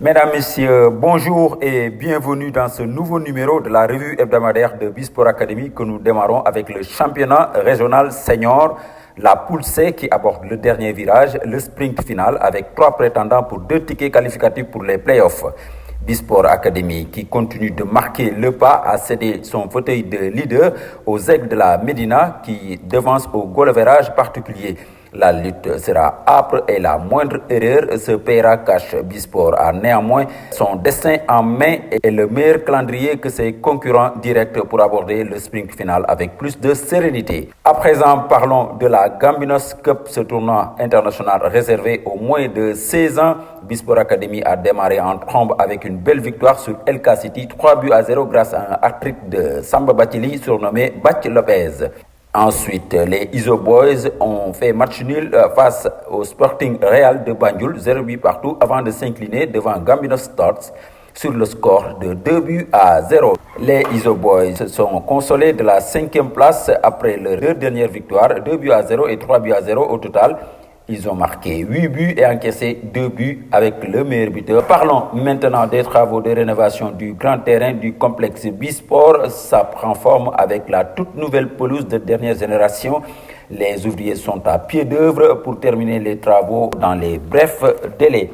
Mesdames, Messieurs, bonjour et bienvenue dans ce nouveau numéro de la revue hebdomadaire de Bisport Academy que nous démarrons avec le championnat régional senior, la poule C qui aborde le dernier virage, le sprint final avec 3 prétendants pour 2 tickets qualificatifs pour les playoffs. Bisport Academy qui continue de marquer le pas a cédé son fauteuil de leader aux Aigles de la Médina qui devancent au goal average particulier. La lutte sera âpre et la moindre erreur se paiera cash. Bisport a néanmoins son destin en main et le meilleur calendrier que ses concurrents directs pour aborder le sprint final avec plus de sérénité. À présent, parlons de la Gambinos Cup, ce tournoi international réservé aux moins de 16 ans. Bisport Academy a démarré en trombe avec une belle victoire sur LK City, 3-0 grâce à un hat-trick de Samba Batili surnommé Bach Lopez. Ensuite, les Iso Boys ont fait match nul face au Sporting Real de Banjul, 0 partout, avant de s'incliner devant Gambino Stars sur le score de 2-0. Les Iso Boys se sont consolés de la 5e place après leurs 2 dernières victoires, 2-0 et 3-0 au total. Ils ont marqué 8 buts et encaissé 2 buts avec le meilleur buteur. Parlons maintenant des travaux de rénovation du grand terrain du complexe Bisport. Ça prend forme avec la toute nouvelle pelouse de dernière génération. Les ouvriers sont à pied d'œuvre pour terminer les travaux dans les brefs délais.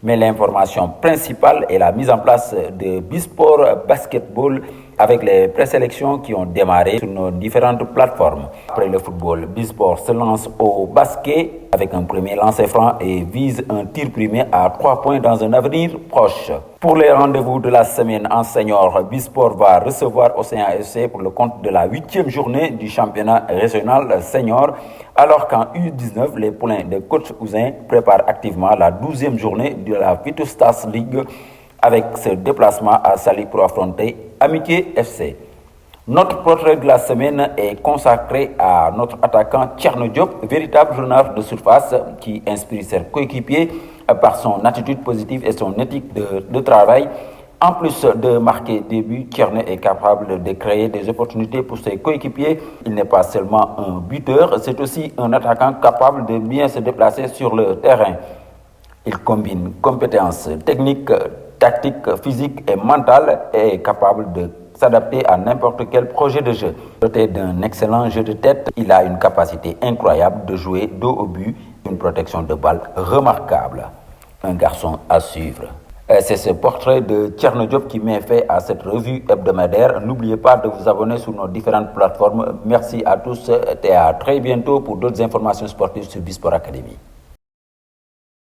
Mais l'information principale est la mise en place de Bisport Basketball avec les présélections qui ont démarré sur nos différentes plateformes. Après le football, Bisport se lance au basket avec un premier lancer franc et vise un tir primé à 3 points dans un avenir proche. Pour les rendez-vous de la semaine en senior, Bisport va recevoir Océan FC pour le compte de la 8e journée du championnat régional senior, alors qu'en U19, les poulains de coach Ousin préparent activement la 12e journée de la Vitus Stars League avec ce déplacement à Saly pour affronter Amitié FC. Notre portrait de la semaine est consacré à notre attaquant Thierno Diop, véritable joueur de surface qui inspire ses coéquipiers par son attitude positive et son éthique de travail. En plus de marquer des buts, Thierno est capable de créer des opportunités pour ses coéquipiers. Il n'est pas seulement un buteur, c'est aussi un attaquant capable de bien se déplacer sur le terrain. Il combine compétences techniques, tactiques, physiques et mentales et est capable de s'adapter à n'importe quel projet de jeu. Doté d'un excellent jeu de tête, il a une capacité incroyable de jouer dos au but, une protection de balle remarquable. Un garçon à suivre. C'est ce portrait de Thierno Diop qui met fait à cette revue hebdomadaire. N'oubliez pas de vous abonner sur nos différentes plateformes. Merci à tous et à très bientôt pour d'autres informations sportives sur Bisport Academy.